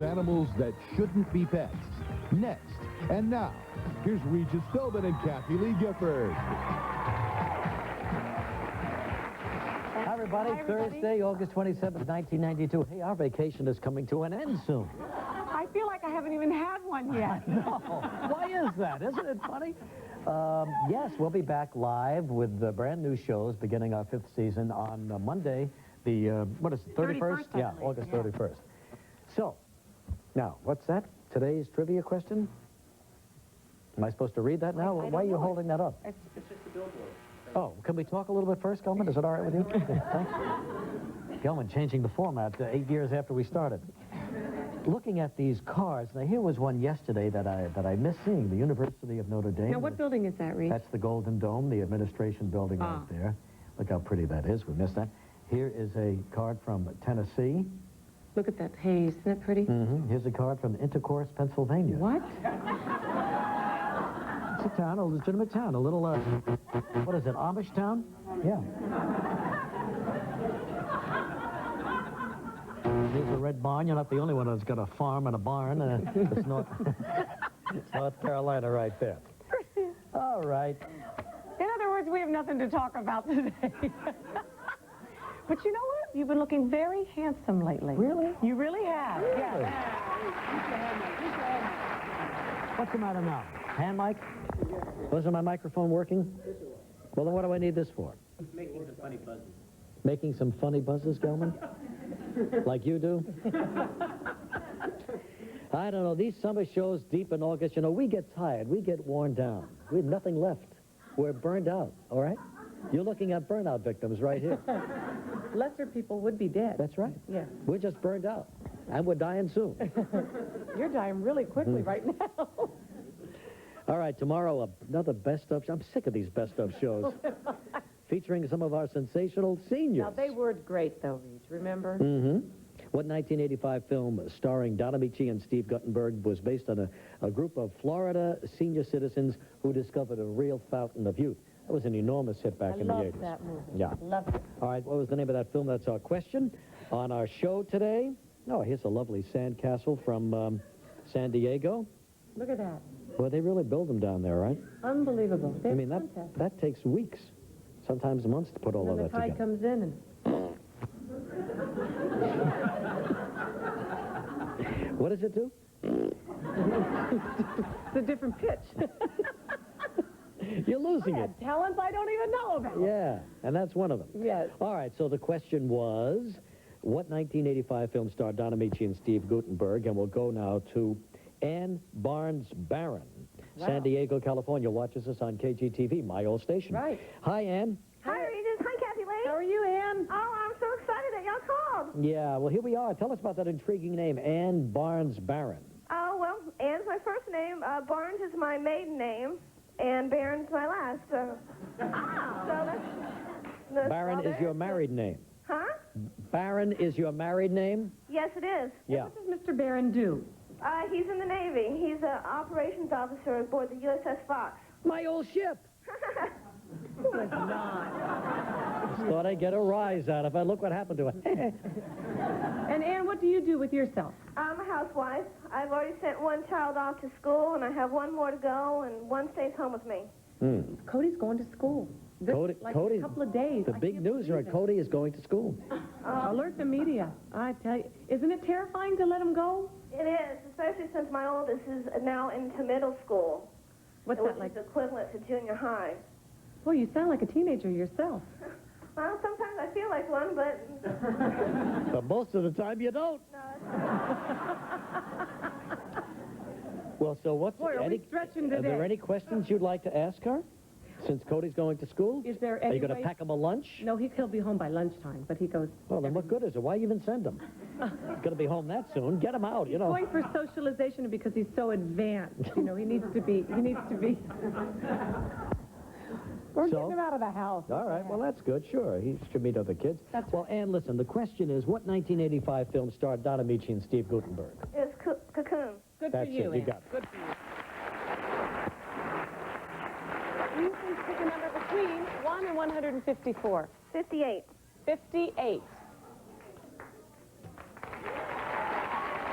Animals that shouldn't be pets. Next. And now, here's Regis Philbin and Kathie Lee Gifford. Hi, everybody. Thursday, August 27th, 1992. Hey, our vacation is coming to an end soon. I feel like I haven't even had one yet. No. Why is that? Isn't it funny? Yes, we'll be back live with brand new shows beginning our 5th season on Monday, the, what is it, 31st? Yeah, August 31st. So, now, what's that? Today's trivia question? Am I supposed to read that now? Why are you holding that up? It's just a billboard. Oh, can we talk a little bit first, Gelman? Is it all right with you? Thanks. Gelman changing the format 8 years after we started. Looking at these cards, now here was one yesterday that I missed seeing, the University of Notre Dame. Now, what building is that, Reed? That's the Golden Dome, the administration building right there. Look how pretty that is. We missed that. Here is a card from Tennessee. Look at that haze. Isn't that pretty? Mm-hmm. Here's a card from Intercourse, Pennsylvania. What? It's a town, a legitimate town, a little, what is it, Amish town? Yeah. Here's a red barn. You're not the only one that's got a farm and a barn. It's North Carolina right there. All right. In other words, we have nothing to talk about today. But you know what? You've been looking very handsome lately. Really? You really have. Really? Yeah. What's the matter now? Hand mic? Wasn't my microphone working? Well, then what do I need this for? Making some funny buzzes. Making some funny buzzes, Gelman? Like you do? I don't know. These summer shows deep in August, you know, we get tired. We get worn down. We have nothing left. We're burned out, all right? You're looking at burnout victims right here. Lesser people would be dead. That's right. Yeah. We're just burned out. And we're dying soon. You're dying really quickly right now. All right, tomorrow, another best of... I'm sick of these best of shows. Featuring some of our sensational seniors. Now, they were great, though, Reed. Remember? Mm-hmm. What 1985 film starring Don Amici and Steve Guttenberg was based on a group of Florida senior citizens who discovered a real fountain of youth? That was an enormous hit back in the 80s. I love that movie. Yeah. Love it. All right, what was the name of that film? That's our question. On our show today, oh, here's a lovely sandcastle from San Diego. Look at that. Well, they really build them down there, right? Unbelievable. I mean, that takes weeks, sometimes months to put all of that together. And the tide comes in and... What does it do? It's a different pitch. You're losing it. Talents I don't even know about. Yeah, and that's one of them. Yes. All right, so the question was, what 1985 film starred Don Amici and Steve Guttenberg? And we'll go now to Ann Barnes-Barron, San Diego, California, watches us on KGTV, my old station. Right. Hi, Ann. Hi, Regis. Hi, Kathie Lee. How are you, Ann? Oh, I'm so excited that y'all called. Yeah, well, here we are. Tell us about that intriguing name, Ann Barnes-Barron. Oh, well, Ann's my first name. Barnes is my maiden name, and Barron's my last. So that's Barron is your married name. Huh? Barron is your married name? Yes, it is. Yeah. What does Mr. Barron do? He's in the Navy. He's an operations officer aboard the USS Fox. My old ship. Good not. Thought I'd get a rise out of it. Look what happened to it. And Ann, what do you do with yourself? I'm a housewife. I've already sent one child off to school, and I have one more to go, and one stays home with me. Cody's going to school. Cody, like a couple of days. The big news right? Cody is going to school. Alert the media. I tell you, isn't it terrifying to let him go? It is, especially since my oldest is now into middle school. What's which that like? is equivalent to junior high. Well, you sound like a teenager yourself. Well, sometimes I feel like one, but... But most of the time you don't. No, Well, so what's... Boy, are we stretching Are today? there any questions you'd like to ask her? Since Cody's going to school? Is there Are any you going to way- pack him a lunch? No, he'll be home by lunchtime, but he goes... Well, then what good is it? Why even send him? He's going to be home that soon. Get him out, you know. Going for socialization because he's so advanced. You know, he needs to be... We're So? getting him out of the house. All right, well, that's good. Sure, he should meet other kids. That's well, Ann, listen, the question is, what 1985 film starred Don Amici and Steve Guttenberg? it's Cocoon. Good That's for you, it, you Ann. got it. Good for you. You can pick a number between 1 and 154. 58. 58.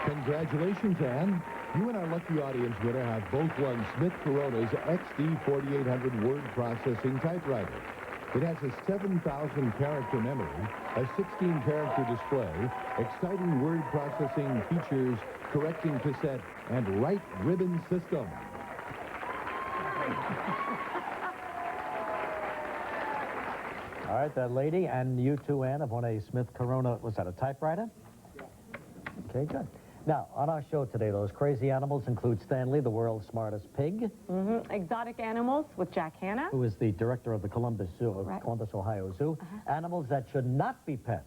Congratulations, Ann. You and our lucky audience winner have both won Smith Corona's XD 4800 word processing typewriter. It has a 7,000-character memory, a 16-character display, exciting word processing features, correcting cassette, and right ribbon system. All right, that lady and you too, Ann, have won a Smith Corona. Was that a typewriter? Okay, good. Now, on our show today, those crazy animals include Stanley, the world's smartest pig. Exotic animals with Jack Hanna. Who is the director of the Columbus Zoo, Right. Columbus, Ohio Zoo. Animals that should not be pets.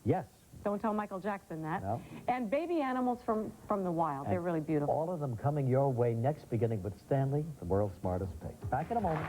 Yes. Don't tell Michael Jackson that. No. And baby animals from the wild. They're really beautiful. All of them coming your way next, beginning with Stanley, the world's smartest pig. Back in a moment.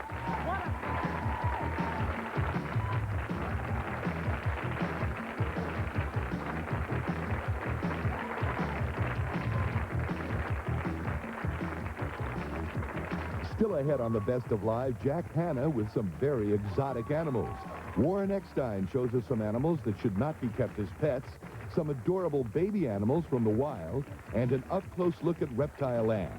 Still ahead on the Best of Live, Jack Hanna with some very exotic animals. Warren Eckstein shows us some animals that should not be kept as pets, some adorable baby animals from the wild, and an up-close look at reptile land.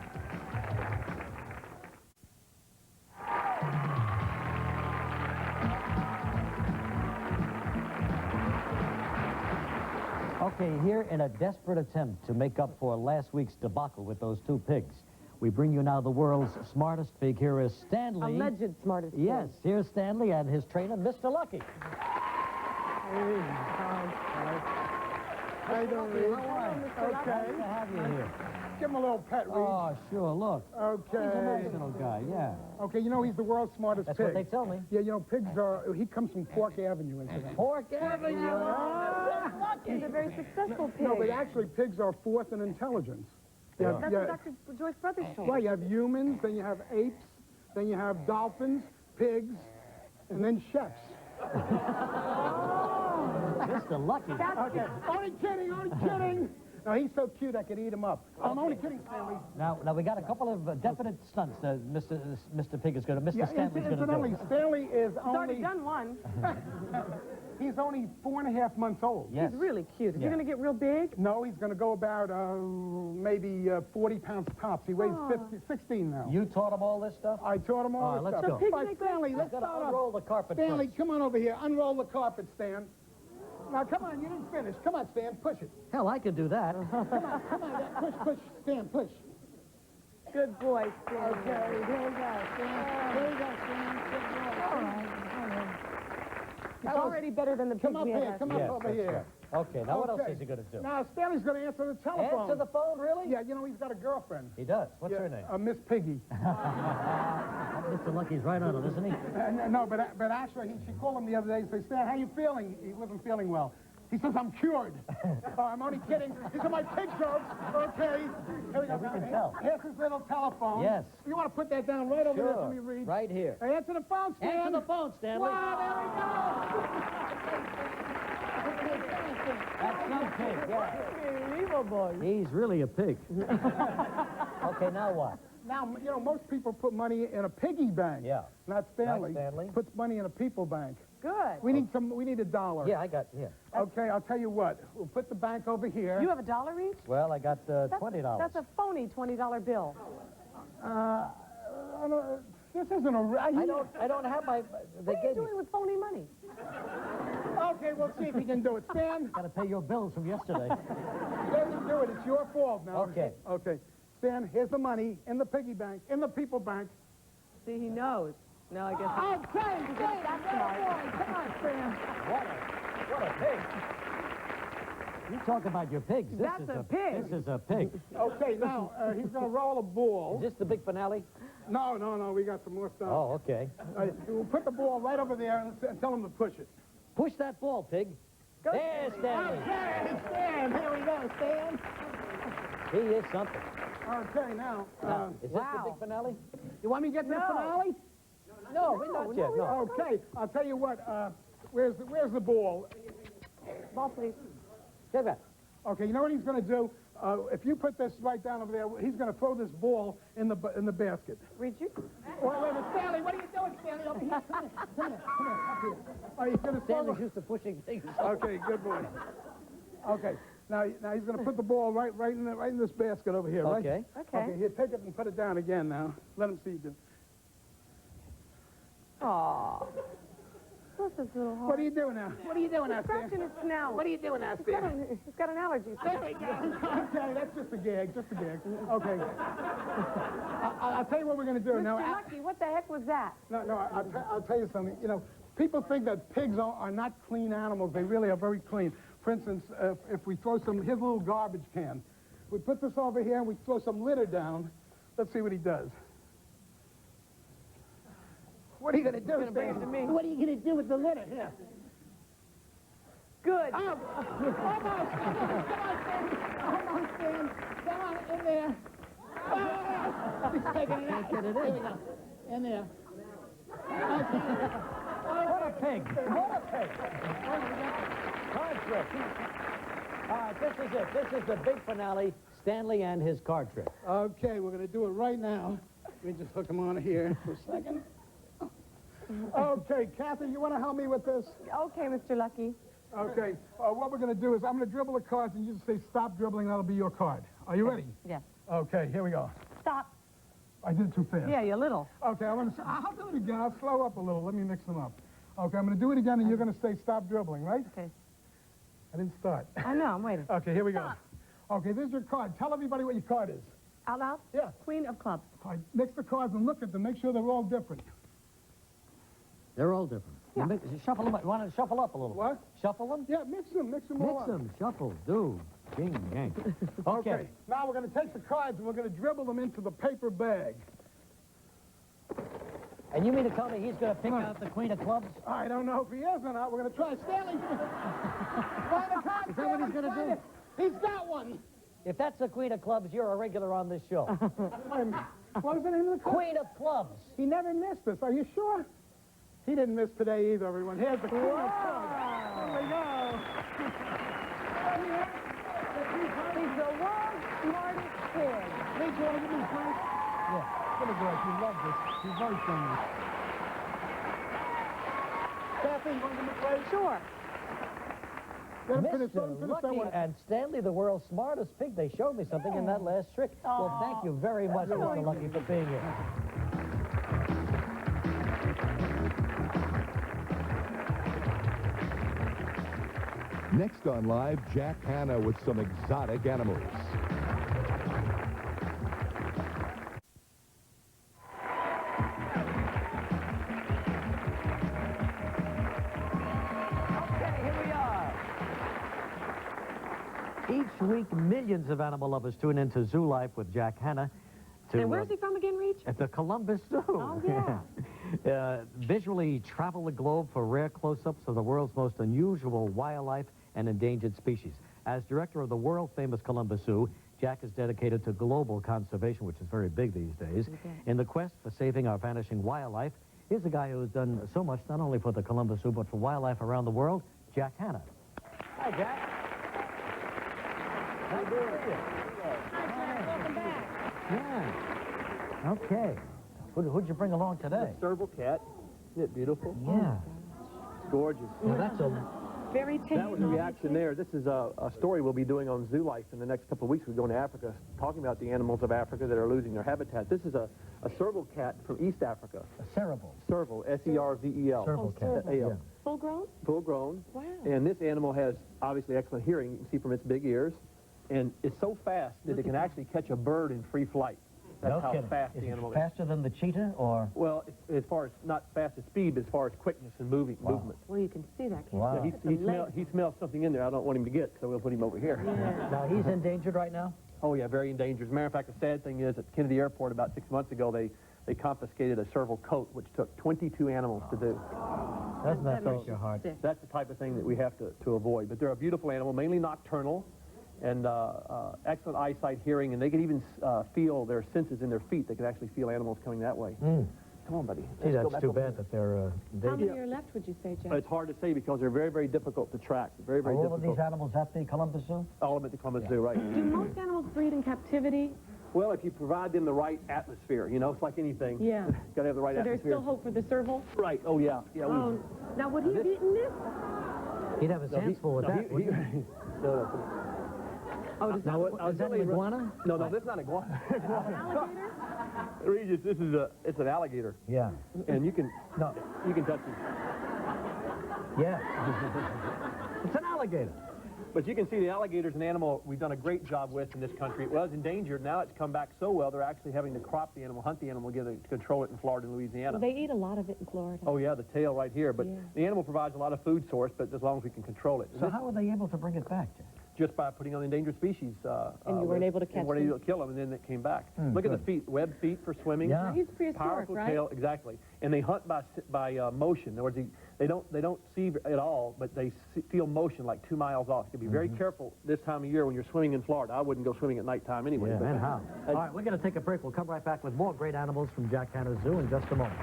Okay, here in a desperate attempt to make up for last week's debacle with those two pigs, we bring you now the world's smartest pig. Here is Stanley. Alleged smartest pig. Yes, here's Stanley and his trainer, Mr. Lucky. How you doing, Reed? Okay. Nice to have you here. Give him a little pet, Reed. Oh, sure, look. He's a Okay. nice little guy, yeah. Okay, you know he's the world's smartest That's pig. what they tell me. Yeah, you know, pigs are... He comes from Pork Avenue, incidentally. Pork Avenue. He's a very successful pig. No, but actually, pigs are fourth in intelligence. Yeah. That's what Dr. Joyce Brothers told Well, me. you have humans, then you have apes, then you have dolphins, pigs, and then chefs. Mr. Lucky. Okay, only kidding, only kidding. No, he's so cute I could eat him up. I'm only kidding, Stanley. Now we got a couple of definite stunts that Mr. Pig is going to, Mr. Yeah, Stanley's going to incidentally, do. Stanley is He's already only... done one. He's only 4.5 months old. Yes. He's really cute. Is Yeah. he going to get real big? No, he's going to go about maybe 40 pounds tops. He weighs 16 now. You taught him all this stuff? I taught him all All this right, stuff. let's go. Right, Stanley, let's Got to start unroll off. the carpet Stanley, first. come on over here. Unroll the carpet, Stan. Now, come on, you didn't finish. Come on, Stan, push it. Hell, I can do that. Come on, push, Stan, push. Good boy, Stan. Okay, here we go, Stan. Here we go, Stan. Good boy. All right. It's already better than the pig Come up we had here, last come week. up over here. Okay, now what else Okay. is he going to do? Now, Stanley's going to answer the telephone. Answer the phone, really? Yeah, you know, he's got a girlfriend. He does. What's her name? Miss Piggy. Mr. Lucky's right on it, isn't he? No, but actually, she called him the other day and said, Stan, how you feeling? He wasn't feeling well. He says, I'm cured. Oh, I'm only kidding. These are my pig jokes. Okay. Here we go. We can tell. Here's his little telephone. Yes. You want to put that down right over there for me, Sure. Reed? Right here. Hey, answer the phone, Stan. Answer the phone, Stanley. Wow, That's some pig, yeah. Unbelievable. He's really a pig. Okay, now what? Now, you know, most people put money in a piggy bank. Yeah. Not Stanley. Not Stanley. Puts money in a people bank. Good. We need $1. Yeah, I got, yeah. Okay, I'll tell you what. We'll put the bank over here. You have a dollar each? Well, I got $20. That's a phony $20 bill. This isn't a... I don't have my, they What are you gave me. doing with phony money? Okay, we'll see if he can do it. Stan, Got to pay your bills from yesterday. he doesn't do it. It's your fault now. Okay. Okay. Stan, here's the money in the piggy bank, in the people bank. See, he knows. No, I guess. Okay, Stan, that's good smart. boy. Come on, Stan. What a pig. You talk about your pigs. This That's is a pig. This is a pig. Okay, now, he's going to roll a ball. Is this the big finale? No, we got some more stuff. Oh, okay. We'll put the ball right over there and tell him to push it. Push that ball, pig. There, Stanley. Okay, Stan, here we go, Stan. He is something. Okay, now, Is this the big finale? you want me to get to the finale? No, we're not yet. No. Okay, I'll tell you what, where's the ball? Ball, please. Give it. Okay, you know what he's going to do? If you put this right down over there, he's going to throw this ball in the basket. Read you? Wait a minute, Stanley, what are you doing, Stanley? Over here, come here, up here. Oh, he's going to throw Stanley's used to pushing things. Okay, good boy. Okay, Now he's going to put the ball right in this basket over here, right? Okay. Okay, here, take it and put it down again now. Let him see you do. Aw. This is a little hard. What are you doing now? What are you doing out there? Scratching his snout. What are you doing out there? He's got an allergy. There we go. Okay, that's just a gag, Okay. I'll tell you what we're going to do now. Mr. Lucky, what the heck was that? No, I'll tell you something. You know, people think that pigs are not clean animals. They really are very clean. For instance, if we throw here's a little garbage can. We put this over here and we throw some litter down. Let's see what he does. What are you going to do, Gonna bring it to me. What are you going to do with the litter? Here. Good. Oh, almost. Come on, Stan. Come on, in there. Oh, he's taking it out. Here we go. In there. What a pig. What a pig. Card trick. All right, this is it. This is the big finale, Stanley and his card trick. Okay, we're going to do it right now. Let me just hook him on here for a second. Okay, Kathy, you want to help me with this? Okay, Mr. Lucky. Okay, what we're going to do is I'm going to dribble the cards and you just say stop dribbling, that'll be your card. Are you ready? Yes. Okay, here we go. Stop. I did it too fast. Yeah, you're little. Okay, I'll do it again. I'll slow up a little. Let me mix them up. Okay, I'm going to do it again and you're going to say stop dribbling, right? Okay. I didn't start. I know, I'm waiting. Okay, here we go. Stop. Okay, there's your card. Tell everybody what your card is. Out loud? Yeah. Queen of clubs. All right, mix the cards and look at them. Make sure they're all different. They're all different. Yeah. Shuffle them up. You want to shuffle up a little? What? Shuffle them? Yeah, mix them all Mix up. them. Shuffle. Do. Ding, yang. Okay, now we're going to take the cards and we're going to dribble them into the paper bag. And you mean to tell me he's going to pick out the queen of clubs? I don't know if he is or not. We're going to try. Stanley! Find the card, Is that what he's going to do? He's got one. If that's the queen of clubs, you're a regular on this show. What was the name of the card? Queen of clubs. He never missed this. Are you sure? He didn't miss today either, everyone. Here's the queen of clubs. Here we go. He's the world's smartest kid. Please, you want to give me a drink? Yeah. Give me a drink. You love this. He's very friendly. Kathy, you want to give me a drink? Sure. Let him finish Mr. that Lucky one. and Stanley, the world's smartest pig. They showed me something in that last trick. Well, thank you very much, Mr. Lucky, for being here. Next on Live, Jack Hanna with some exotic animals. Okay, here we are. Each week, millions of animal lovers tune into Zoo Life with Jack Hanna. And where's he from again, Reach? At the Columbus Zoo. Oh, yeah. Visually travel the globe for rare close-ups of the world's most unusual wildlife and endangered species. As director of the world-famous Columbus Zoo, Jack is dedicated to global conservation, which is very big these days. Okay. In the quest for saving our vanishing wildlife, here's a guy who's done so much, not only for the Columbus Zoo, but for wildlife around the world, Jack Hanna. Hi, Jack. How do you? Welcome back. Yeah. Okay. Who'd you bring along today? Serval cat. Isn't it beautiful? Yeah. It's gorgeous. Well, that's a... Very tasty. That was the reaction there. This is a story we'll be doing on Zoo Life in the next couple of weeks. We're going to Africa, talking about the animals of Africa that are losing their habitat. This is a serval cat from East Africa. A cerebral. Serval, S-E-R-V-E-L. Serval cat. serval. Yeah. Full grown? Full grown. Wow. And this animal has obviously excellent hearing. You can see from its big ears. And it's so fast that it can actually catch a bird in free flight. That's how kidding. fast Is the it animal is. faster than the cheetah, or? Well, as far as not fast as speed, but as far as quickness and movement. Well, you can see that, can't Wow. you? Yeah, he smells something in there I don't want him to get, so we'll put him over here. Yeah. Now, he's endangered right now? Oh, yeah, very endangered. As a matter of fact, the sad thing is, at Kennedy Airport about 6 months ago, they confiscated a serval coat, which took 22 animals to do. Doesn't that break makes your you heart? sick. That's the type of thing that we have to avoid. But they're a beautiful animal, mainly nocturnal, and excellent eyesight, hearing, and they can even feel their senses in their feet. They can actually feel animals coming that way. Come on, buddy. Gee, Let's go that's back too over bad that they're How endangered. many are left, would you say, Jack? It's hard to say because they're very, very difficult to track. Very, very Are all difficult. of these animals at the Columbus Zoo? All of it at the Columbus Zoo, right. Do most animals breed in captivity? Well, if you provide them the right atmosphere, you know, it's like anything. Yeah. Got to have the right So there's atmosphere. still hope for the serval? Right. Oh, yeah. Yeah. Oh, now would he have eaten this? He'd have his hands full with that, wouldn't he? No. Oh, does that No, Is that an iguana? No, this is not iguana. alligator? Regis, it's an alligator, Yeah. and you can touch it. Yeah. It's an alligator. But you can see the alligator's an animal we've done a great job with in this country. It was endangered. Now it's come back so well, they're actually having to crop the animal, hunt the animal, to control it in Florida and Louisiana. Well, they eat a lot of it in Florida. Oh, yeah, the tail right here. But Yeah. the animal provides a lot of food source, but as long as we can control it. So how are they able to bring it back, Jack? Just by putting on endangered species. And you weren't able to catch and weren't them? able to kill them, and then it came back. Look at the feet, webbed feet for swimming. Yeah. He's prehistoric, Powerful right? tail, exactly. And they hunt by motion. In other words, they don't see at all, but they feel motion like 2 miles off. You have to be very careful this time of year when you're swimming in Florida. I wouldn't go swimming at nighttime anyway. Yeah, but- and how? All right, we're going to take a break. We'll come right back with more great animals from Jack Hanna's Zoo in just a moment.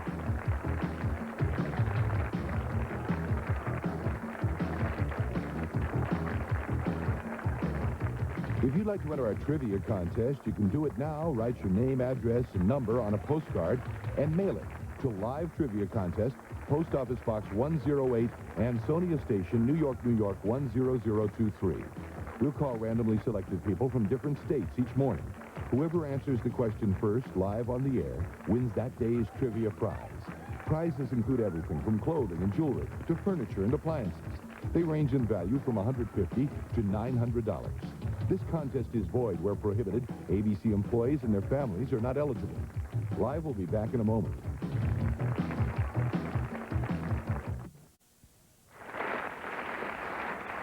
If you'd like to enter our trivia contest, you can do it now. Write your name, address, and number on a postcard and mail it to Live Trivia Contest, Post Office Box 108, Ansonia Station, New York, New York 10023. We'll call randomly selected people from different states each morning. Whoever answers the question first, live on the air, wins that day's trivia prize. Prizes include everything from clothing and jewelry to furniture and appliances. They range in value from $150 to $900. This contest is void where prohibited. ABC employees and their families are not eligible. Live will be back in a moment.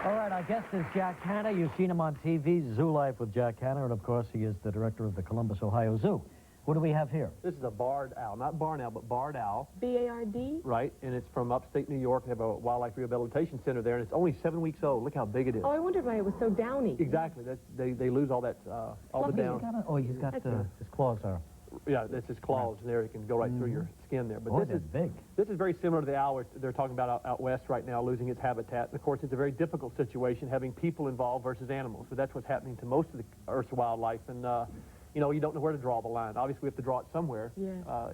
All right, our guest is Jack Hanna. You've seen him on TV, Zoo Life with Jack Hanna, and of course he is the director of the Columbus, Ohio Zoo. What do we have here? This is a barred owl, not barn owl, but barred owl. B-A-R-D? Right, and it's from upstate New York. They have a wildlife rehabilitation center there, and it's only 7 weeks old. Look how big it is. Oh, I wondered why it was so downy. Exactly. They lose all that, all the down. He's got That's good. his claws are. Yeah, that's his claws there. It can go right through your skin there. But Oh, this they're is big. This is very similar to the owl they're talking about out west right now, losing its habitat. And of course, it's a very difficult situation having people involved versus animals. So that's what's happening to most of the Earth's wildlife. And you know, you don't know where to draw the line. Obviously, we have to draw it somewhere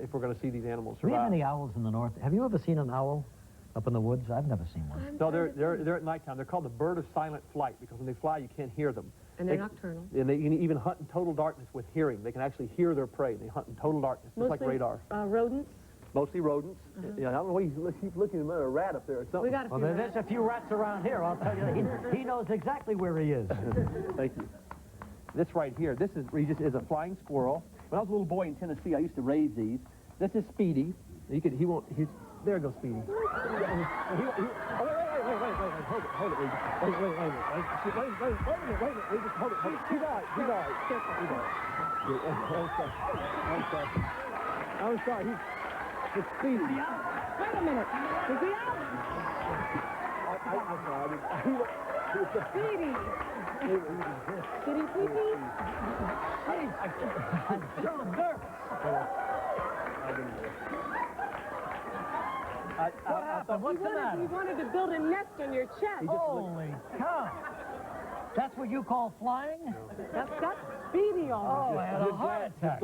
if we're going to see these animals Do we have survive. any owls in the north? Have you ever seen an owl up in the woods? I've never seen one. No, they're at nighttime. They're called the bird of silent flight because when they fly, you can't hear them. And they're nocturnal. And they can even hunt in total darkness with hearing. They can actually hear their prey. They hunt in total darkness, just like radar. Rodents? Mostly rodents. Yeah, I don't know. He's looking at a rat up there or something. We got a few Well, there's a few rats around here. I'll tell you, he knows exactly where he is. Thank you. This right here, this is Regis, is a flying squirrel. When I was a little boy in Tennessee, I used to raise these. This is Speedy. There goes Speedy. Wait, hold it, Regis. Wait a minute, Regis, hold it. He died. I'm sorry, it's Speedy. Wait a minute. Is he out? I'm sorry. Speedy. Did he pee-pee? I'm so nervous. What happened? What's the matter? He wanted to build a nest on your chest. Holy cow. That's what you call flying? That's Speedy on Oh, I had a heart attack.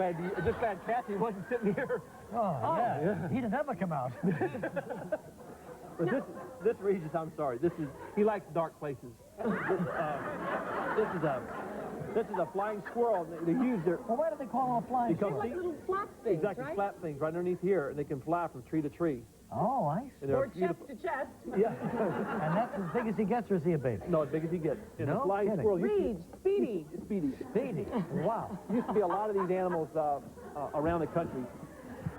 Just glad Kathie wasn't sitting here. Oh, yeah. He'd never come out. But this Regis, I'm sorry. He likes dark places. This is a flying squirrel. They use their Well, why do they call them flying? because like little flap things, exactly right? flap things right underneath here, and they can fly from tree to tree. Oh, I see. And they're Or chest beautiful. to chest. Yeah. And that's as big as he gets, or is he a baby? No, as big as he gets. And No a flying kidding. squirrel. Reed, Speedy. Speedy. Speedy. Wow. Used to be a lot of these animals around the country.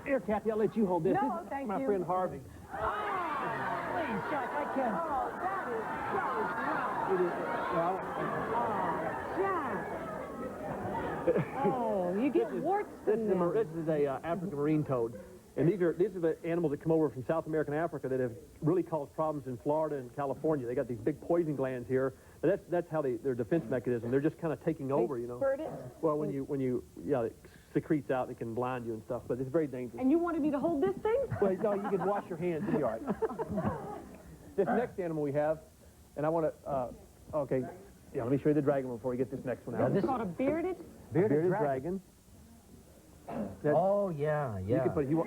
Here, Kathie, I'll let you hold this. No, This is thank my you. friend Harvey. Please, Jack, I can't. Oh, that is so It is, well, Jack. Oh, you get warts from them. This is a African marine toad. And these are the animals that come over from South America and Africa that have really caused problems in Florida and California. They got these big poison glands here. But that's how their defense mechanism. They're just kind of taking over, you know. Spurt it. Well, when you it secretes out, it can blind you and stuff. But it's very dangerous. And you wanted me to hold this thing? Well, no, you can wash your hands. It'll be all right. This next animal we have, and I want to, okay, yeah, let me show you the dragon before we get this next one out. It's called a bearded? Bearded dragon. Oh, yeah. You can put it. No.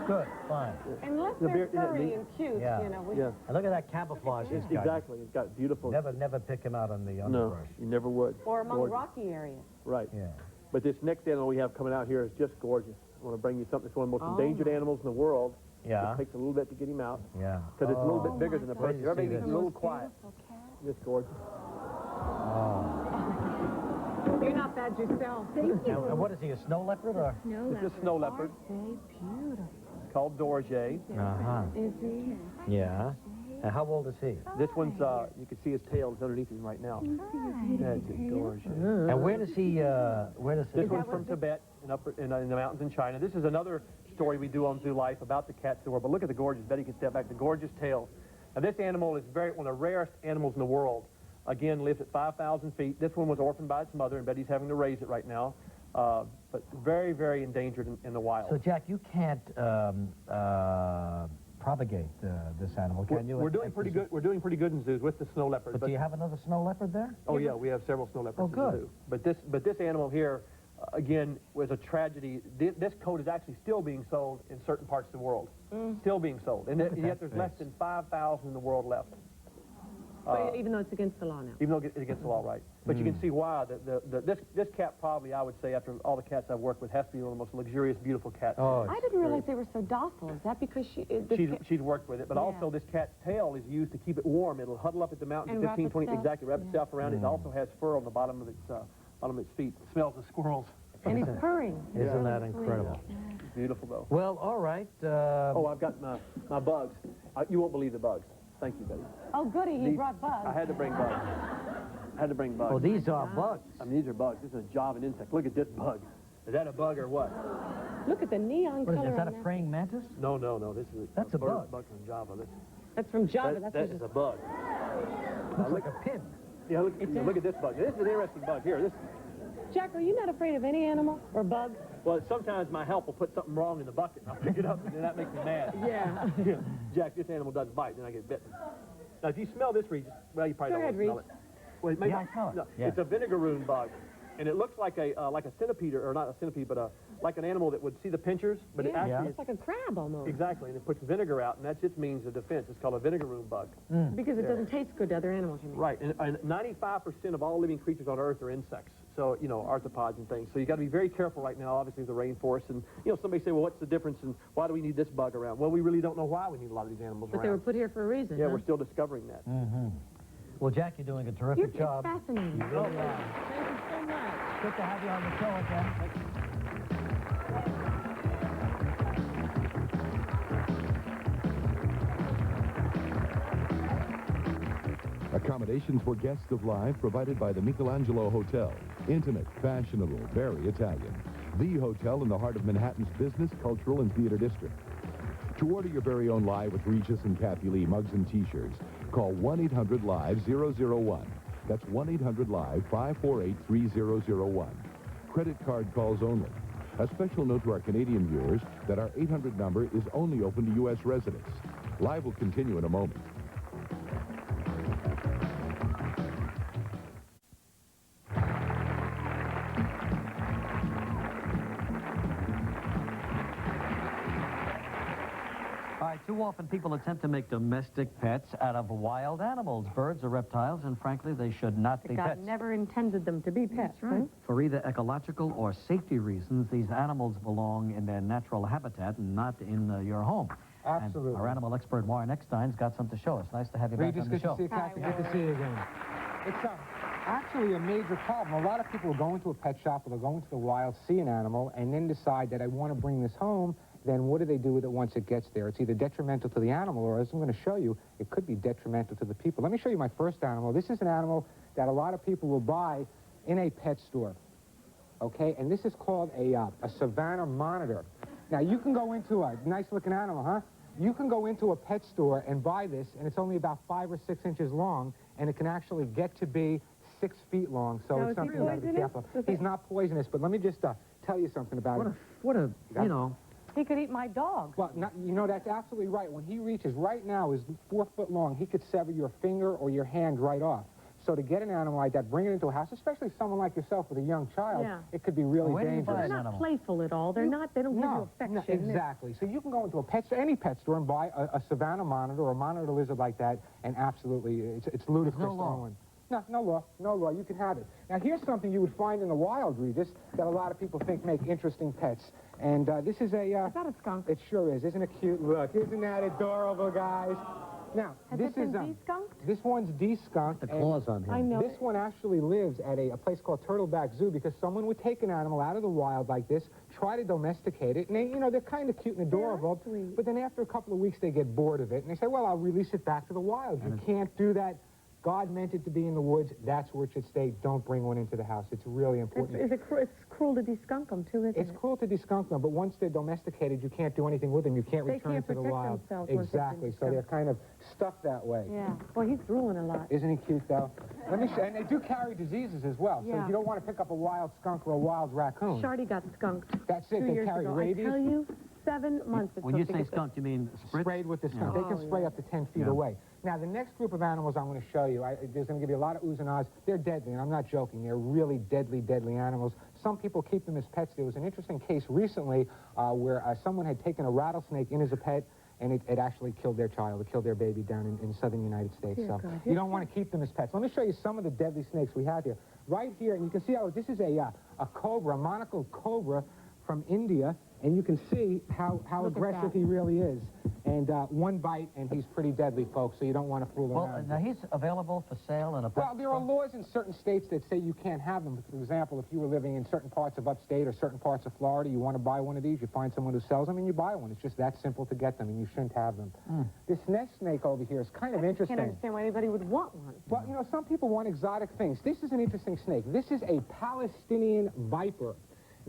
Good, fine. Unless The they're bear- isn't it furry neat? and cute, Yeah. you know. Yeah. And look at that camouflage he's got. Exactly. It's got beautiful. Never pick him out on the No, underbrush. you never would. Or among Gorgeous. rocky areas. Right. Yeah. But this next animal we have coming out here is just gorgeous. I want to bring you something that's one of the most Oh, endangered animals in the world. Yeah. It takes a little bit to get him out Yeah. because it's a little Oh. bit bigger than a Where person. did you see Everything's this? a little quiet. Just gorgeous. Oh. You're not bad yourself. Thank And what is he, a snow leopard or? It's a snow leopard. Beautiful. It's called Dorje. Uh-huh. Is he? Yeah. And how old is he? This one's, you can see his tail is underneath him right now. That's a Dorje. And where does he, This one's from Tibet in the mountains in China. This is another story we do on Zoo Life about the cats in the world. But look at the gorgeous, Betty can step back, the gorgeous tail. Now this animal is one of the rarest animals in the world. Again, lives at 5,000 feet. This one was orphaned by its mother, and Betty's having to raise it right now. But very, very endangered in the wild. So, Jack, you can't propagate this animal, can you? We're doing pretty good. We're doing pretty good in zoos with the snow leopard. But do you have another snow leopard there? Oh yeah, we have several snow leopards Oh, in the good. zoo. But this animal here, again, was a tragedy. This coat is actually still being sold in certain parts of the world. Still being sold, and yet there's less than 5,000 in the world left. Even though it's against the law now. Even though it's against the law, right? But you can see why. This cat probably, I would say, after all the cats I've worked with, has to be one of the most luxurious, beautiful cats. Oh, I didn't realize they were so docile. Is that because She's worked with it, but also this cat's tail is used to keep it warm. It'll huddle up at the mountain And 15, wrap 20, itself. exactly, wrap itself around it. It also has fur on the bottom of its feet. It smells of squirrels. and he's purring. Isn't that incredible? It's beautiful, though. Well, all right. Oh, I've got my bugs. You won't believe the bugs. Thank you, Betty. Oh, goody, he brought bugs. I had to bring bugs. bugs. Oh, these are bugs. I mean, these are bugs. This is a Javan insect. Look at this bug. Is that a bug or what? Look at the neon What is, color is that on a praying mantis? No. This is That's a bug. bug from Java. That's from Java. That That's is a bug. Looks like a pin. Yeah, look at this bug. This is an interesting bug. Here, Jack, are you not afraid of any animal or bug? Well, sometimes my help will put something wrong in the bucket, and I'll pick it up, and then that makes me mad. Yeah. Jack, this animal doesn't bite, then I get bitten. Now, if you smell this, Regis, well, you probably Go don't ahead, want to smell it. Well, maybe Yeah, I smell it. No, Yeah. It's a vinegaroon bug, and it looks like a centipede, or not a centipede, but like an animal that would see the pinchers, but it actually It's like a crab almost. exactly, and it puts vinegar out, and that's its means of defense. It's called a vinegaroon bug. Because it doesn't taste good to other animals, you mean? Right, and 95% of all living creatures on Earth are insects. So, arthropods and things. So you got to be very careful right now, obviously, with the rainforest. And, somebody say, well, what's the difference and why do we need this bug around? Well, we really don't know why we need a lot of these animals But around. they were put here for a reason, Yeah, huh? we're still discovering that. Well, Jack, you're doing a terrific It's job. fascinating. You really are. Thank you so much. Good to have you on the show again. Accommodations for guests of Live provided by the Michelangelo Hotel. Intimate, fashionable, very Italian. The hotel in the heart of Manhattan's business, cultural, and theater district. To order your very own Live with Regis and Kathie Lee mugs and T-shirts, call 1-800-LIVE-001. That's 1-800-LIVE-548-3001. Credit card calls only. A special note to our Canadian viewers that our 800 number is only open to U.S. residents. Live will continue in a moment. All right, too often people attempt to make domestic pets out of wild animals, birds or reptiles, and frankly, they should not be God pets. never intended them to be pets, right? For either ecological or safety reasons, these animals belong in their natural habitat and not in your home. Absolutely. And our animal expert, Warren Eckstein's got something to show us. Nice to have you back Regis, on the good show. to see you, Kathie. Good to see you again. It's actually a major problem. A lot of people will go into a pet shop or they'll go into the wild, see an animal, and then decide that I want to bring this home. Then what do they do with it once it gets there? It's either detrimental to the animal, or as I'm going to show you, it could be detrimental to the people. Let me show you my first animal. This is an animal that a lot of people will buy in a pet store, okay? And this is called a Savannah monitor. Now, you can go into a nice-looking animal, huh? You can go into a pet store and buy this, and it's only about 5 or 6 inches long, and it can actually get to be 6 feet long, so Now, it's is he something you got to be poisonous? careful. He's not poisonous, but let me just tell you something about it. He could eat my dog. Well, that's absolutely right. When he reaches, right now is 4 foot long, he could sever your finger or your hand right off. So to get an animal like that, bring it into a house, especially someone like yourself with a young child, Yeah. it could be really Where do you buy dangerous. an They're not animal? playful at all. They don't give you affection. No, exactly. So you can go into a pet store, any pet store, and buy a Savannah monitor or a monitor lizard like that, and absolutely, it's ludicrous. There's no law. to own. No, no law, no law. You can have it. Now, here's something you would find in the wild, Regis, that a lot of people think make interesting pets. And this is a... Is that a skunk? It sure is. Isn't it cute? Look, isn't that adorable, guys? Now, Has this it been is... de-skunked? This one's de-skunked. The and claws on him. I know. This one actually lives at a place called Turtleback Zoo because someone would take an animal out of the wild like this, try to domesticate it, and they, you know, they're kind of cute and adorable, sweet. but then after a couple of weeks they get bored of it, and they say, well, I'll release it back to the wild. You can't do that. God meant it to be in the woods. That's where it should stay. Don't bring one into the house. It's really important. It's cruel to de-skunk them, too, isn't it? It's cruel to de-skunk them, but once they're domesticated, you can't do anything with them. You can't They return can't to the protect wild. themselves once they've been Exactly. So they're de-skunked. kind of stuck that way. Yeah. Boy, he's drooling a lot. Isn't he cute, though? Let me show. And they do carry diseases as well. So Yeah. if you don't want to pick up a wild skunk or a wild raccoon, Shardy got skunked that's it. 2 They years carry ago. rabies. I tell you, 7 months it When took you to say get the- skunk, you mean spritz? sprayed with the skunk. Yeah. They can Oh, spray yeah. up to 10 feet Yeah. away. Now, the next group of animals I'm going to show you, there's going to give you a lot of oohs and ahs. They're deadly, and I'm not joking. They're really deadly, deadly animals. Some people keep them as pets. There was an interesting case recently where someone had taken a rattlesnake in as a pet, and it actually killed their child. It killed their baby down in southern United States. Dear So God. you don't want to keep them as pets. Let me show you some of the deadly snakes we have here. Right here, and you can see how this is a cobra, a monocled cobra from India, and you can see how Look at aggressive that. he really is. And one bite, and he's pretty deadly, folks, so you don't want to fool Well, around. now he's available for sale in a pet Well, there are laws in certain states that say you can't have them. For example, if you were living in certain parts of upstate or certain parts of Florida, you want to buy one of these, you find someone who sells them, and you buy one. It's just that simple to get them, and you shouldn't have them. This nest snake over here is kind of I interesting. can't understand why anybody would want one. Well, you know, some people want exotic things. This is an interesting snake. This is a Palestinian viper.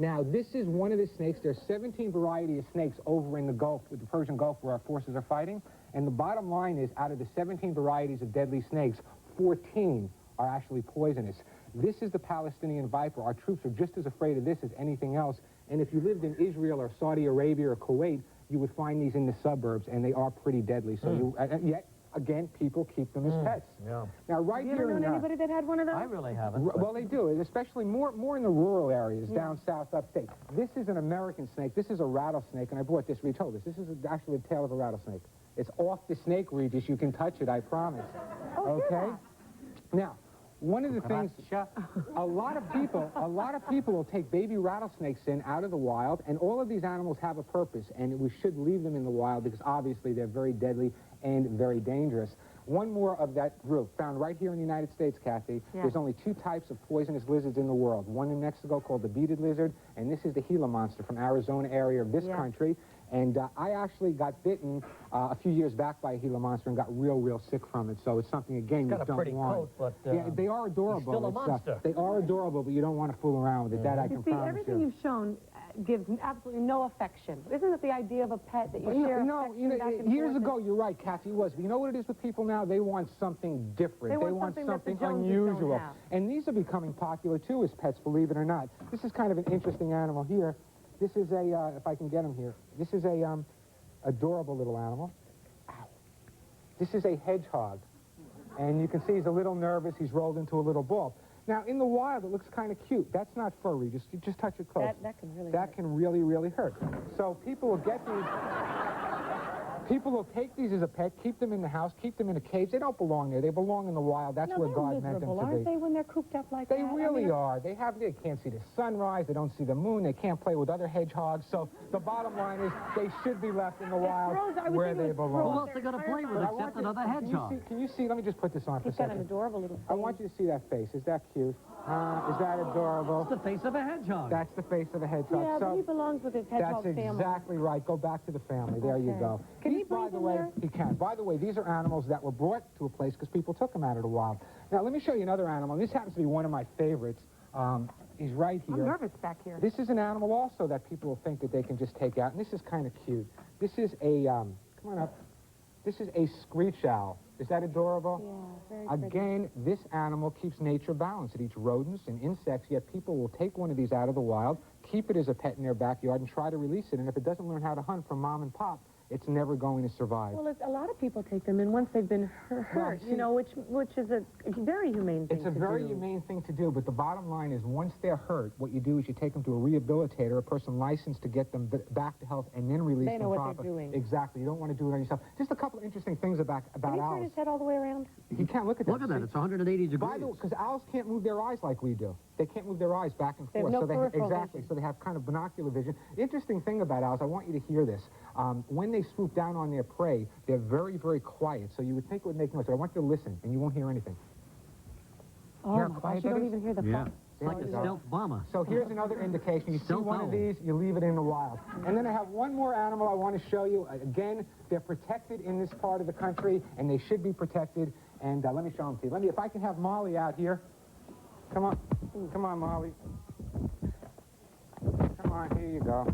Now, this is one of the snakes. There's 17 varieties of snakes over in the Gulf, with the Persian Gulf, where our forces are fighting. And the bottom line is, out of the 17 varieties of deadly snakes, 14 are actually poisonous. This is the Palestinian viper. Our troops are just as afraid of this as anything else. And if you lived in Israel or Saudi Arabia or Kuwait, you would find these in the suburbs, and they are pretty deadly. So yet, again, people keep them as pets. Yeah. Now, right Have you here ever in known anybody that had one of those? I really haven't. but- well, they do, especially more in the rural areas, down south, upstate. This is an American snake. This is a rattlesnake, and I brought this. We told this. This is actually the tail of a rattlesnake. It's off the snake, Regis. You can touch it, I promise. Oh, Okay? Now, one of the things, a lot of people will take baby rattlesnakes in out of the wild, and all of these animals have a purpose, and we should leave them in the wild because obviously they're very deadly and very dangerous. One more of that group, found right here in the United States, Kathy. Yeah. There's only 2 types of poisonous lizards in the world. One in Mexico called the beaded lizard, and this is the Gila monster from Arizona area of this Yeah. country. And I actually got bitten a few years back by a Gila monster and got real sick from it. So it's something, again, He's you got a don't pretty want. coat, but, yeah, they are adorable. still a It's, monster. they are adorable, but you don't want to fool around with it. That I You can see, promise everything you. you've shown gives absolutely no affection. Isn't it the idea of a pet that you share affection back and years forth? ago, you're right, Kathy, was. But you know what it is with people now? They want something different. They want something that the Joneses unusual. don't have. And these are becoming popular, too, as pets, believe it or not. This is kind of an interesting animal here. This is a, if I can get him here, this is a adorable little animal. Ow. This is a hedgehog. And you can see he's a little nervous. He's rolled into a little ball. Now, in the wild, it looks kind of cute. That's not furry. Just touch it close. That can really That hurt. can really hurt. So people will get these. People will take these as a pet, keep them in the house, keep them in a cage. They don't belong there. They belong in the wild. That's No, where they're God meant them miserable, to aren't be. they, when they're cooped up like They that? I really mean, are. They can't see the sunrise. They don't see the moon. They can't play with other hedgehogs. So the bottom line is they should be left in the wild throws- I would where think it they would belong. throw Who else they going to play with But I except want you- another can you hedgehog? Can you see? Let me just put this on for a He's got an second. adorable little face. I want you to see that face. Is that cute? Is that adorable? It's the face of a hedgehog. That's the face of a hedgehog. Yeah, but So he belongs with his hedgehog that's family. exactly right. Go back to the family. There you Okay. go. Can he These, by breathe the in way, there? he can. By the way, these are animals that were brought to a place because people took them out of the wild. Now, let me show you another animal. This happens to be one of my favorites. He's right here. I'm nervous back here. This is an animal also that people will think that they can just take out, and this is kind of cute. This is a, come on up. This is a screech owl. Is that adorable? Yeah, very pretty. Again, this animal keeps nature balanced. It eats rodents and insects, yet people will take one of these out of the wild, keep it as a pet in their backyard, and try to release it. And if it doesn't learn how to hunt from mom and pop, it's never going to survive. Well, a lot of people take them in once they've been hurt, see, you know, which is a very humane thing It's a very humane thing to do, but the bottom line is once they're hurt, what you do is you take them to a rehabilitator, a person licensed to get them back to health, and then release them properly. They know what they're doing. Exactly. You don't want to do it on yourself. Just a couple interesting things about Can he owls. turn his head all the way around? You can't look at that. Look at that. It's 180 degrees. By the way, because owls can't move their eyes like we do. They can't move their eyes back and They have forth. no so peripheral exactly. vision. So they have kind of binocular vision. Interesting thing about owls, I want you to hear this. When they swoop down on their prey, they're very, very quiet. So you would think it would make noise. But I want you to listen, and you won't hear anything. Oh, my gosh, you don't even hear the phone. It's like a stealth bomber. So here's another indication. You see one of these, you leave it in the wild. And then I have one more animal I want to show you. Again, they're protected in this part of the country, and they should be protected. And let me show them to you. If I can have Molly out here. Come on. Come on, Molly. Come on, here you go.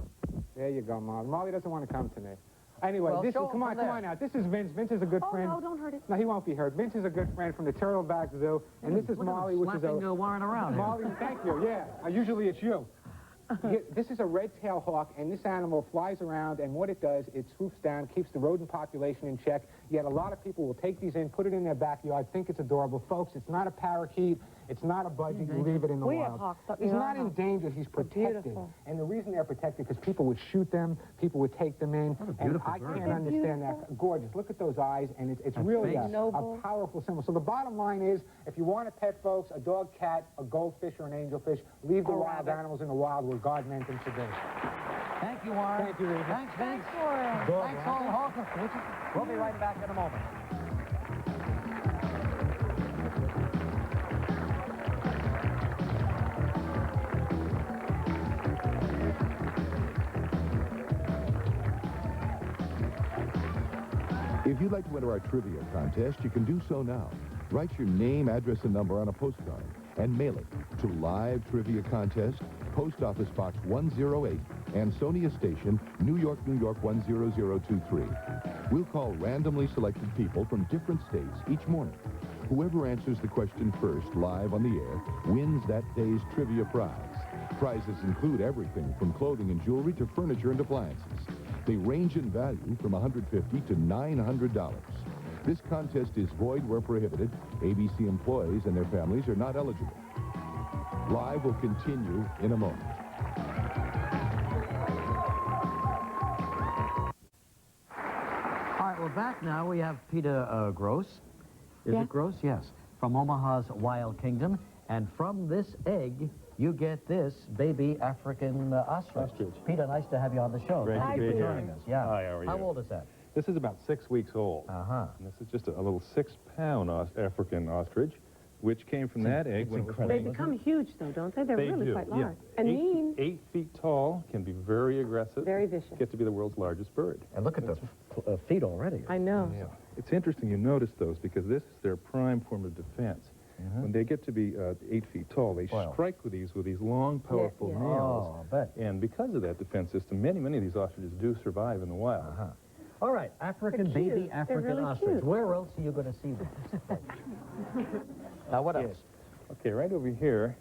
There you go, Molly. Molly doesn't want to come today. Anyway, Well, come on out. This is Vince. Vince is a good friend. Oh, no, don't hurt it. No, he won't be hurt. Vince is a good friend from the Turtleback Zoo. And this is Molly, which is a... Warren around here. Molly, thank you, yeah. Usually it's you. This is a red-tailed hawk, and this animal flies around, and what it does, it swoops down, keeps the rodent population in check, yet a lot of people will take these in, put it in their backyard, think it's adorable. Folks, it's not a parakeet, it's not a budgie, you leave it in the We wild. have hawks up He's near not our in house. danger, he's protected. Beautiful. And the reason they're protected because people would shoot them, people would take them in, and I can't understand that. Gorgeous, look at those eyes, and it's really a powerful symbol. So the bottom line is, if you want a pet, folks, a dog, cat, a goldfish, or an angelfish, leave the wild animals in the wild where God meant them to be. Thank you, Warren. Thank you, Regis. Thanks, Vince. Warren. Thanks, all Hawkins. We'll be right back in a moment. If you'd like to enter our trivia contest, you can do so now. Write your name, address, and number on a postcard and mail it to Live Trivia Contest, Post Office Box 108, Ansonia Station, New York, New York 10023. We'll call randomly selected people from different states each morning. Whoever answers the question first live on the air wins that day's trivia prize. Prizes include everything from clothing and jewelry to furniture and appliances. They range in value from $150 to $900. This contest is void where prohibited. ABC employees and their families are not eligible. Live will continue in a moment. All right, we're back now. We have Peter Gross. Is it Gross? Yes. From Omaha's Wild Kingdom. And from this egg, you get this baby African ostrich. Peter, nice to have you on the show. Great Thank to you be for here. joining us. Yeah. Hi, how are you? How old is that? This is about 6 weeks old. Uh-huh. And this is just a little 6-pound African ostrich, which came from that egg. When it was They become huge, though, don't they? They're really quite large. And mean. 8 feet tall, can be very aggressive. Very vicious. Get to be the world's largest bird. And look at the feet already. I know. Yeah. It's interesting you notice those because this is their prime form of defense. When they get to be 8 feet tall, they strike with these long, powerful nails. Oh, I bet. And because of that defense system, many of these ostriches do survive in the wild. Uh-huh. All right, African baby African really ostrich. cute. Where else are you going to see this? Now, what else? Okay, right over here.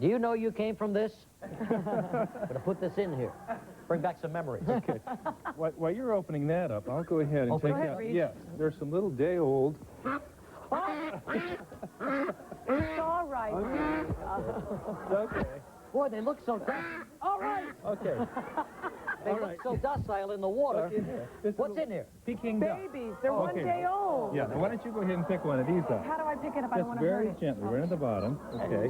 Do you know you came from this? I'm going to put this in here. Bring back some memories. Okay. While you're opening that up, I'll go ahead and Open take it. out. Yes, there's some little day-old. It's all right. Okay. Boy, they look so all right. Okay. They look so docile in the water. What's in here? Peking duck. Babies. They're 1 day old. Yeah. Now why don't you go ahead and pick one of these up? How do I pick it up? I don't Just want to hurt very it. gently, right at the bottom. Okay.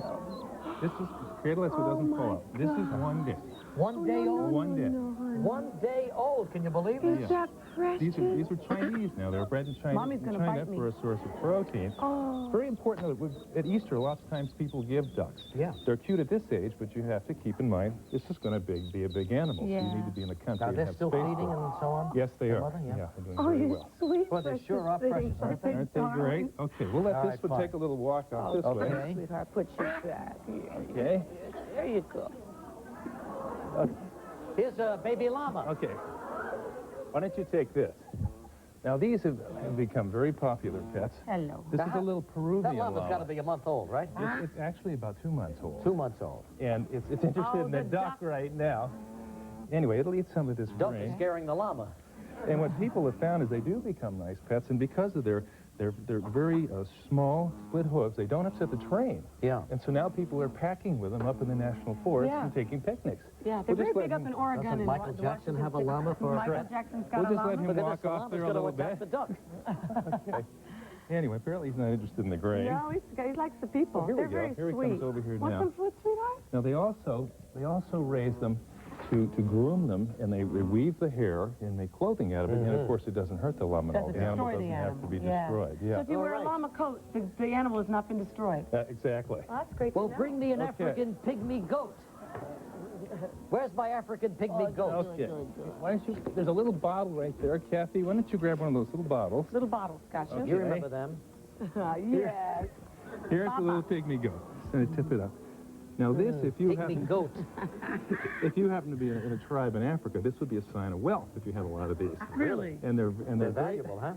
This is cradle it so it doesn't fall up. This is 1 day. 1 day old? 1 day. 1 day old. Can you believe it? Is that precious? These are Chinese now. They're bred in China, Mommy's gonna bite me. for a source of protein. Oh. It's very important that at Easter, lots of times people give ducks. Yeah. They're cute at this age, but you have to keep in mind this is going to be a big animal. Yeah. So you need to be in the country Now, and they're have still space feeding for it. and so on? Yes, they Their are. mother, yeah. They're doing Oh, very you well. sweet. Well, they sure are precious, aren't they? Aren't they great? Okay, we'll let All this right, one fine. take a little walk off this way. Okay. Sweetheart, put you back. Okay. There you go. Here's a baby llama. Okay. Why don't you take this? Now, these have become very popular pets. Hello. This is a little Peruvian That llama's got to llama. be a month old, right? It's actually about 2 months old. 2 months old. And it's interested in the duck right now. Anyway, it'll eat some of this Don't be grain. scaring the llama. And what people have found is they do become nice pets, and because of their very small split hooves, they don't upset the train. Yeah. And so now people are packing with them up in the national forest and taking picnics. Yeah, they're We'll very just big let up in Oregon. Doesn't and Michael Jackson have a llama for a Michael pet? Jackson's got We'll a just let llama. him But then walk it's the off llama's there a going to little attack bit. the duck. Okay. Anyway, apparently he's not interested in the grain. No, he likes the people. Oh, here we They're go. very Here he sweet. comes over here Want now. some food, sweetheart? Now they also raise them to groom them, and they weave the hair and make clothing out of it. And of course, it doesn't hurt the llama at all. Doesn't The animal destroy the doesn't have to be animal. destroyed. So Yeah. if you wear a llama coat, the animal has not been destroyed. Exactly. Well, that's great Well, to know. bring me an Okay. African pygmy goat. Where's my African pygmy goat? Okay. Why don't you? There's a little bottle right there, Kathy. Why don't you grab one of those little bottles? Little bottles, gotcha. Okay. You remember them? Yes. Here's the little pygmy goat. Just gonna tip it up. Now this, if you Pygmy happen, goat. if you happen to be in a tribe in Africa, this would be a sign of wealth if you had a lot of these. Really? And they're They're great. valuable, huh?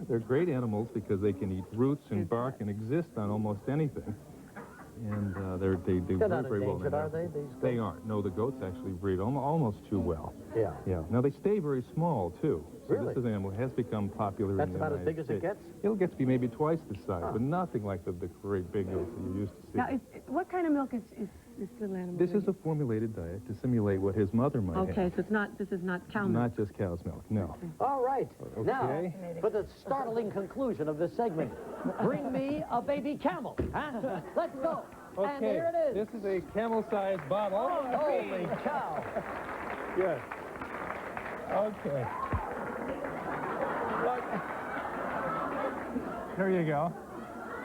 They're great animals because they can eat roots and bark and exist on almost anything. And they do They're very, not very well. in endangered, are Africa. they, these They goats? aren't. No, the goats actually breed almost too well. Yeah. Yeah. Now they stay very small too. So Really? this is an animal that has become popular That's in the about as United big as it States. gets? It'll get to be maybe twice the size, but nothing like the great big goats that you used to see. Now, what kind of milk is this little animal? This is a formulated diet to simulate what his mother might have. Okay, so this is not cow milk. Not just cow's milk, no. All right. Now, Okay. for the startling conclusion of this segment, bring me a baby camel. Huh? Let's go. And Okay, here it is. this is a camel-sized bottle. Holy cow. Yes. Okay. There you go.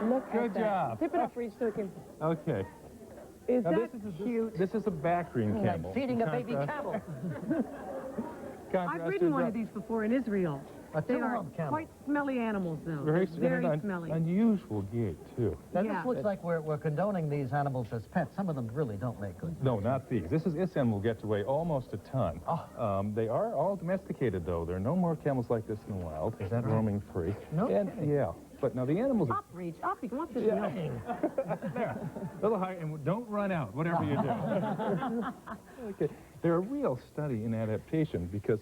Look Good at that. job. Tip it up for each so it can... Okay. Is Now that this is cute? This is a Bactrian camel. Like feeding a baby camel. I've ridden one of these before in Israel. A They are two-hump camel. quite smelly animals, though. Very, Very smelly. unusual gait, too. Now, Yeah. this looks like we're condoning these animals as pets. Some of them really don't make good. No, not these. This animal gets to weigh almost a ton. They are all domesticated, though. There are no more camels like this in the wild. Is that roaming free? No. And, yeah. But now the animals... Up, Reach, up. You want this milk. There. A little higher, and don't run out, whatever you do. Okay. They're a real study in adaptation because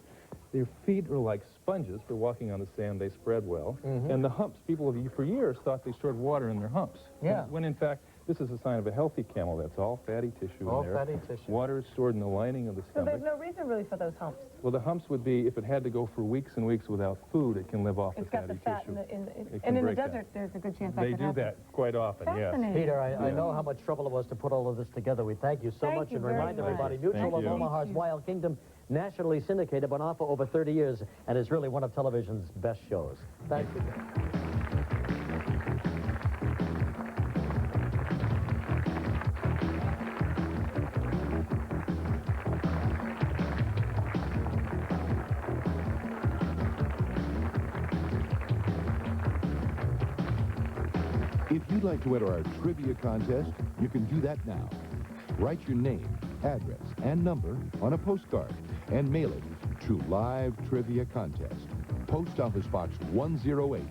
their feet are like sponges for walking on the sand. They spread well. And the humps, people have for years thought they stored water in their humps. Yeah. When in fact, this is a sign of a healthy camel. That's all fatty tissue All in there. fatty tissue. Water is stored in the lining of the So stomach. there's no reason really for those humps. Well, the humps would be, if it had to go for weeks and weeks without food, it can live off It's the got fatty the fat tissue. and It can in the break that. desert, there's a good chance that They could do happen. that quite often, yes. Fascinating. Peter, I know how much trouble it was to put all of this together. We thank you so Thank much you and very remind much. everybody, Neutral Thank of you. Omaha's Wild Kingdom, nationally syndicated, been on for over 30 years, and is really one of television's best shows. Thank you. If you'd like to enter our trivia contest, you can do that now. Write your name, address, and number on a postcard and mail it to Live Trivia Contest, Post Office Box 108,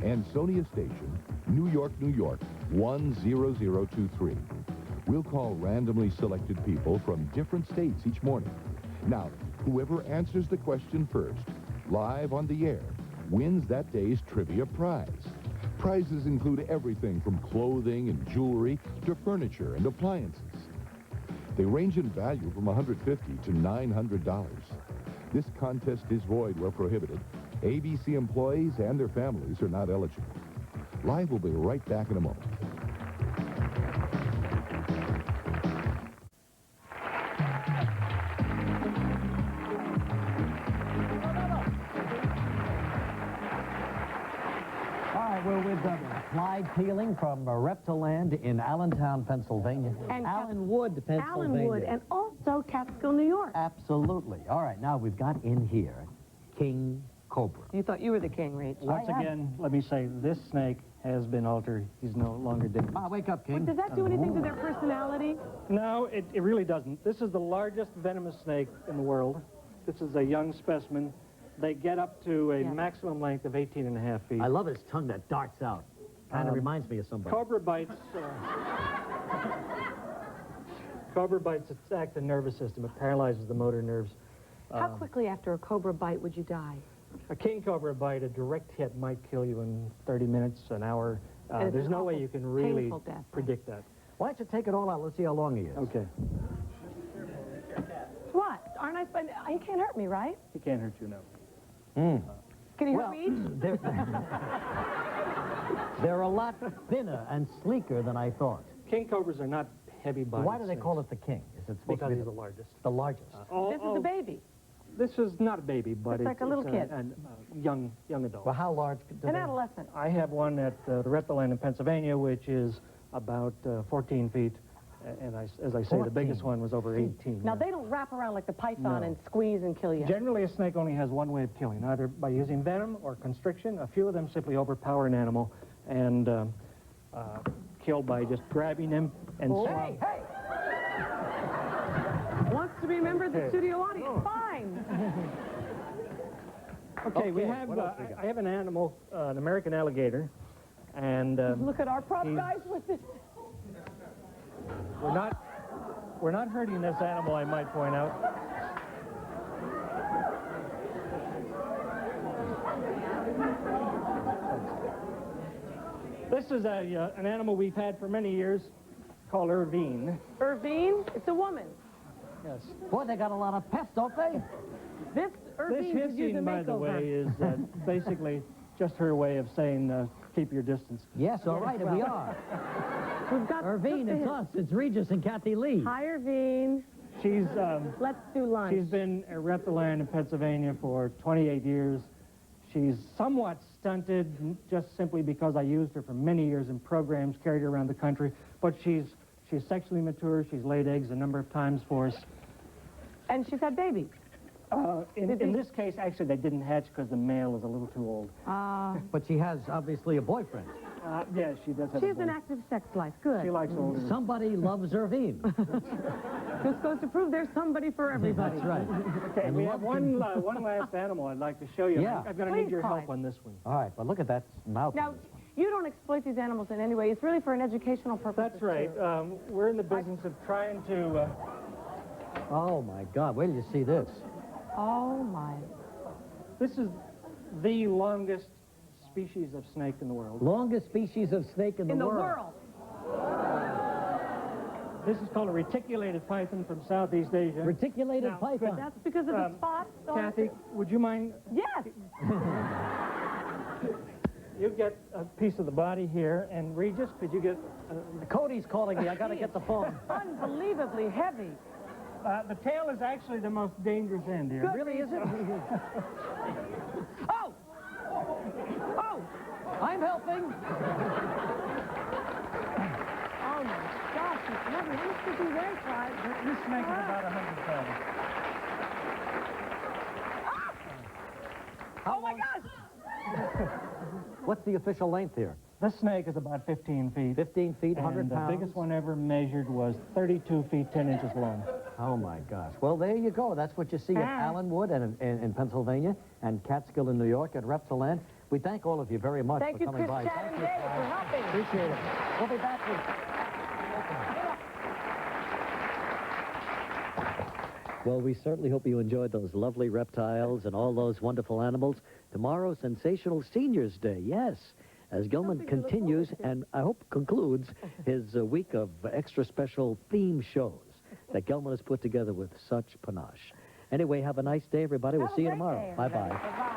Ansonia Station, New York, New York, 10023. We'll call randomly selected people from different states each morning. Now, whoever answers the question first, live on the air, wins that day's trivia prize. Prizes include everything from clothing and jewelry to furniture and appliances. They range in value from $150 to $900. This contest is void where prohibited. ABC employees and their families are not eligible. Live will be right back in a moment. All right, we're with Clyde Peeling from Reptiland in Allentown, Pennsylvania. And Allenwood, Pennsylvania. Allenwood, and also Catskill, New York. Absolutely. All right, now we've got in here King Cobra. You thought you were the king, Reach. Once again, let me say, this snake has been altered. He's no longer dangerous. Ah, wake up, King. Does that do anything to their personality? No, it really doesn't. This is the largest venomous snake in the world. This is a young specimen. They get up to a maximum length of 18.5 feet. I love his tongue that darts out. Kind of reminds me of somebody. Cobra bites attack the nervous system. It paralyzes the motor nerves. How quickly after a cobra bite would you die? A king cobra bite, a direct hit might kill you in 30 minutes, an hour. And There's no way you can really painful death, right? predict that. Why don't you take it all out? Let's see how long he is. Okay. What? Aren't I? He can't hurt me, right? He can't hurt you now. Can he hurt me? They're a lot thinner and sleeker than I thought. King cobras are not heavy bodied. Why do they call it the king? Is it supposed Because to be he's the largest. the largest? This is a baby. This is not a baby, but It's like a little kid. a young adult. Well, how large? An adolescent. I have one at the Reptiland in Pennsylvania, which is about 14 feet. And as I say, 14 the biggest one was over 18. Now, yeah. they don't wrap around like the python No. and squeeze and kill you. Generally, a snake only has one way of killing, either by using venom or constriction. A few of them simply overpower an animal and kill by just grabbing him and Hey, hey! Wants to be a member of the studio audience. Fine. Okay, we have. what else we got? I have an animal, an American alligator, and Look at our prop guys with this. we're not hurting this animal, I might point out. This is an animal we've had for many years called Irvine. Irvine, it's a woman. Yes. Boy, they got a lot of pets, don't they? This This Irvine could use a hissing, by the makeover. way, is basically just her way of saying keep your distance. Yes, all right, and we are. We've got Irvine, look at it's him. us. It's Regis and Kathie Lee. Hi, Irvine. She's Let's do lunch. She's been at Reptiland in Pennsylvania for 28 years. She's somewhat stunted just simply because I used her for many years in programs, carried her around the country. But she's sexually mature. She's laid eggs a number of times for us. And she's had babies. In this case, actually, they didn't hatch because the male is a little too old. But she has, obviously, a boyfriend. Yeah, she does have She a has an boy. active sex life. Good. She likes older. Somebody loves Irvine. Just goes to prove there's somebody for everybody. That's right. Okay, And we love have one last animal I'd like to show you. Yeah. I'm going to Please, need your help Clyde. on this one. All right, but look at that mouth. Now, you don't exploit these animals in any way. It's really for an educational purpose. That's right. We're in the business of trying to... Oh, my God. Wait till you see this. Oh, my. This is the longest species of snake in the world. Longest species of snake in the world. This is called a reticulated python from Southeast Asia. Reticulated python. That's because of the spots. Kathy, would you mind? Yes. You get a piece of the body here, and Regis, could you get... Cody's calling me. I got to get the phone. Unbelievably heavy. the tail is actually the most dangerous end here. Really, is it? Oh! Oh! I'm helping. Oh, my gosh. It's heavy. How much did you weigh, Clyde? This snake is about 100 pounds. Oh, my gosh. What's the official length here? This snake is about 15 feet. 15 feet, 100 and pounds? the biggest one ever measured was 32 feet, 10 inches long. Oh, my gosh. Well, there you go. That's what you see at Allenwood and in Pennsylvania and Catskill in New York at Reptiland. We thank all of you very much Thank for you, coming Chris by. Chad and Dave, for helping. Appreciate it. We'll be back with... Well, we certainly hope you enjoyed those lovely reptiles and all those wonderful animals. Tomorrow, Sensational Seniors Day, yes, as Gilman continues and I hope concludes his week of extra special theme shows that Gilman has put together with such panache. Anyway, have a nice day, everybody. We'll see you tomorrow. Bye-bye. Bye-bye.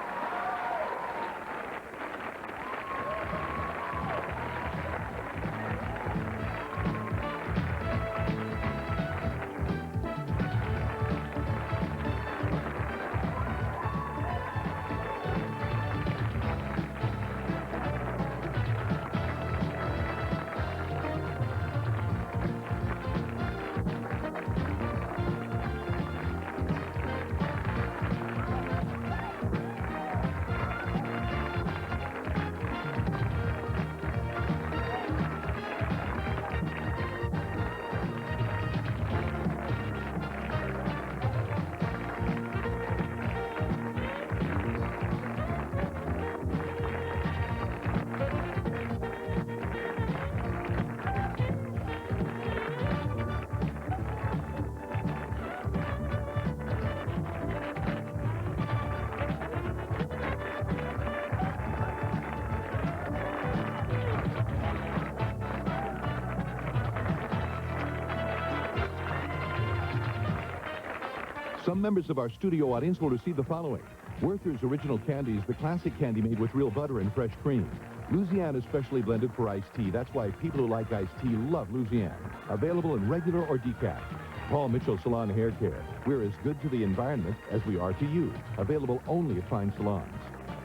Some members of our studio audience will receive the following. Werther's Original Candy is the classic candy made with real butter and fresh cream. Louisiana specially blended for iced tea. That's why people who like iced tea love Louisiana. Available in regular or decaf. Paul Mitchell Salon Hair Care. We're as good to the environment as we are to you. Available only at fine salons.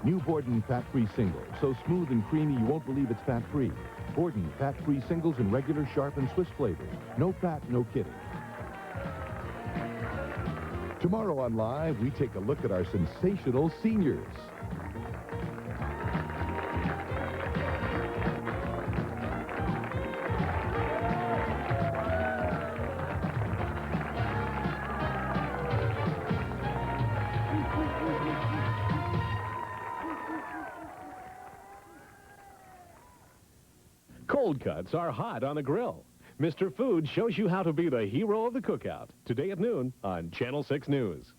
New Borden fat-free single. So smooth and creamy you won't believe it's fat-free. Borden fat-free singles in regular, sharp, and Swiss flavors. No fat, no kidding. Tomorrow on Live, we take a look at our sensational seniors. Cold cuts are hot on a grill. Mr. Food shows you how to be the hero of the cookout. Today at noon on Channel 6 News.